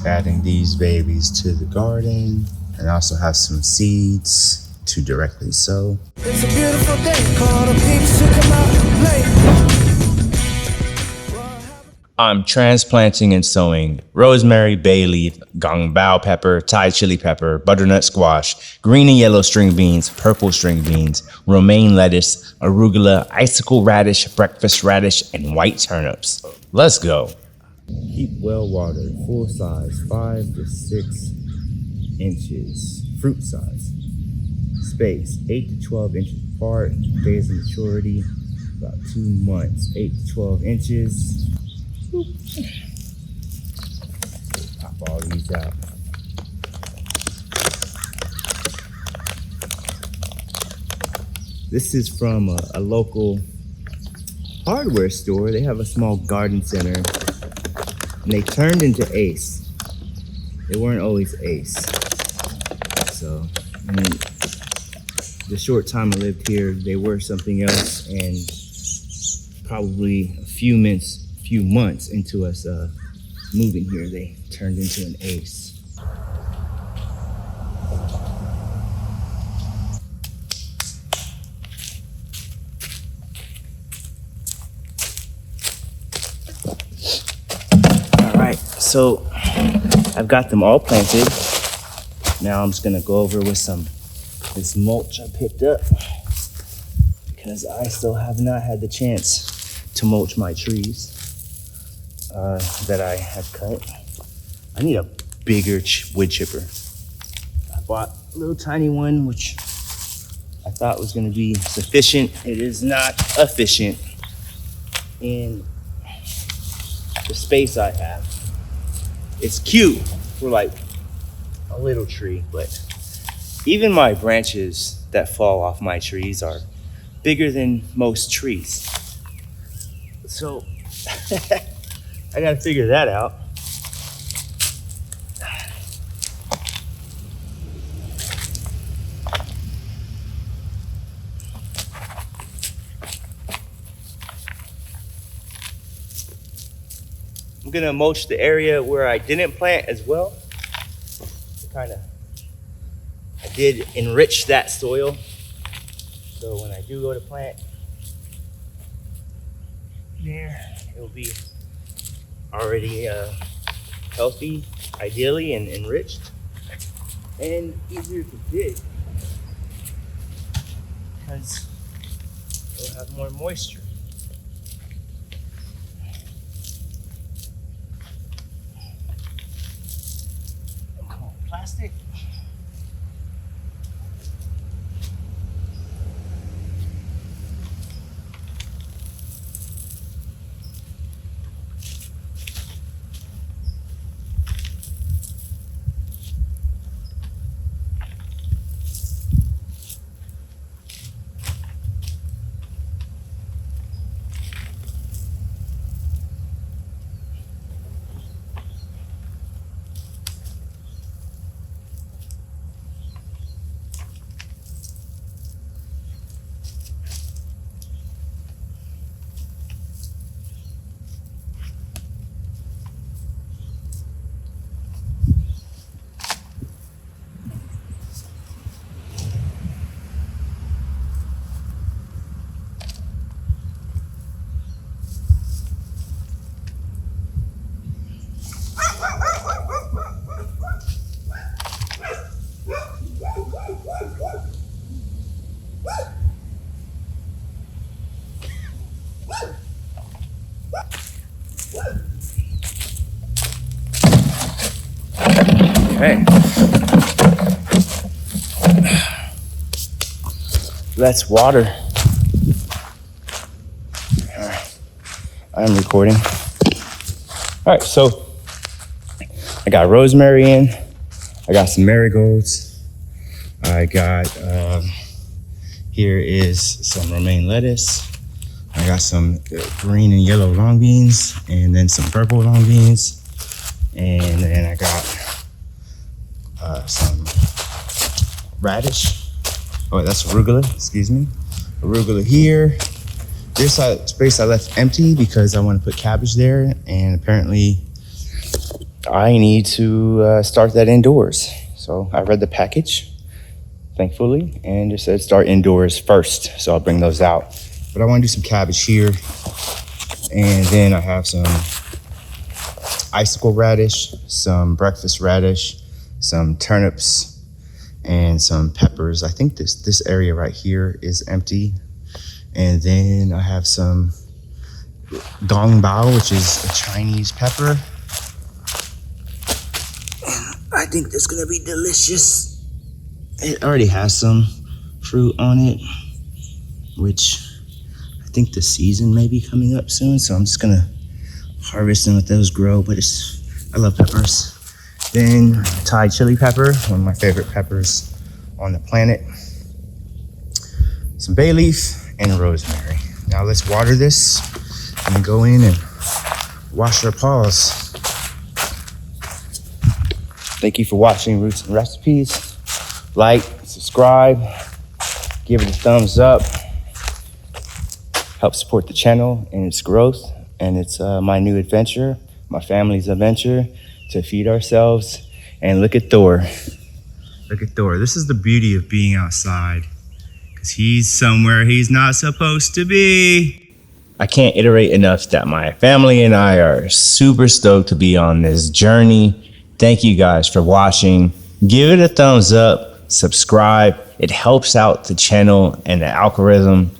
Adding these babies to the garden, and I also have some seeds to directly sow. It's a beautiful day, call the peeps to come out and play. I'm transplanting and sowing rosemary, bay leaf, gong bao pepper, Thai chili pepper, butternut squash, green and yellow string beans, purple string beans, romaine lettuce, arugula, icicle radish, breakfast radish, and white turnips. Let's go. Keep well watered, full size, 5 to 6 inches. Fruit size. Space, 8 to 12 inches apart. Days of maturity, about 2 months. 8 to 12 inches. Pop all these out. This is from a local hardware store. They have a small garden center. And they turned into Ace. They weren't always Ace. So, I mean, the short time I lived here, they were something else. And probably a few months into us moving here, they turned into an Ace. So I've got them all planted. Now I'm just gonna go over with this mulch I picked up because I still have not had the chance to mulch my trees that I had cut. I need a bigger wood chipper. I bought a little tiny one, which I thought was gonna be sufficient. It is not efficient in the space I have. It's cute for like a little tree, but even my branches that fall off my trees are bigger than most trees. So I gotta figure that out. I'm gonna mulch the area where I didn't plant as well. I did enrich that soil. So when I do go to plant there, it'll be already healthy, ideally, and enriched, and easier to dig because it'll have more moisture. Plastic. Okay. Let's water. All right. I'm recording. All right, so I got rosemary in. I got some marigolds. I got, here is some romaine lettuce. I got some green and yellow long beans, and then some purple long beans. And then I got some radish. Oh, that's arugula, excuse me. Arugula here. This space I left empty because I want to put cabbage there, and apparently I need to start that indoors. So I read the package, thankfully, and it said start indoors first. So I'll bring those out. But I want to do some cabbage here. And then I have some icicle radish, some breakfast radish, some turnips, and some peppers. I think this area right here is empty. And then I have some Gong, which is a Chinese pepper. And I think that's gonna be delicious. It already has some fruit on it, which I think the season may be coming up soon. So I'm just gonna harvest and let those grow, but I love peppers. Then Thai chili pepper, one of my favorite peppers on the planet. Some bay leaf and rosemary. Now let's water this and go in and wash our paws. Thank you for watching Roots and Recipes. Like, subscribe, give it a thumbs up. Help support the channel and its growth. And it's my new adventure, my family's adventure, to feed ourselves. And look at Thor. Look at Thor. This is the beauty of being outside, because he's somewhere he's not supposed to be. I can't iterate enough that my family and I are super stoked to be on this journey. Thank you guys for watching. Give it a thumbs up, subscribe. It helps out the channel and the algorithm.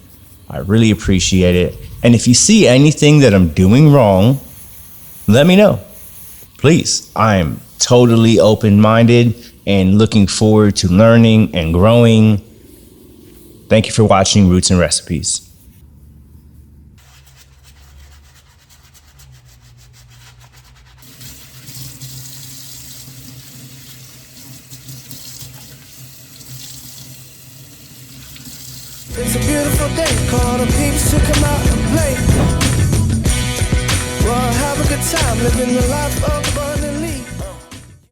I really appreciate it. And if you see anything that I'm doing wrong, let me know. Please, I'm totally open-minded and looking forward to learning and growing. Thank you for watching Roots and Recipes. It's a beautiful day, call the peeps to come out and play. Well, have a good time, living the life of the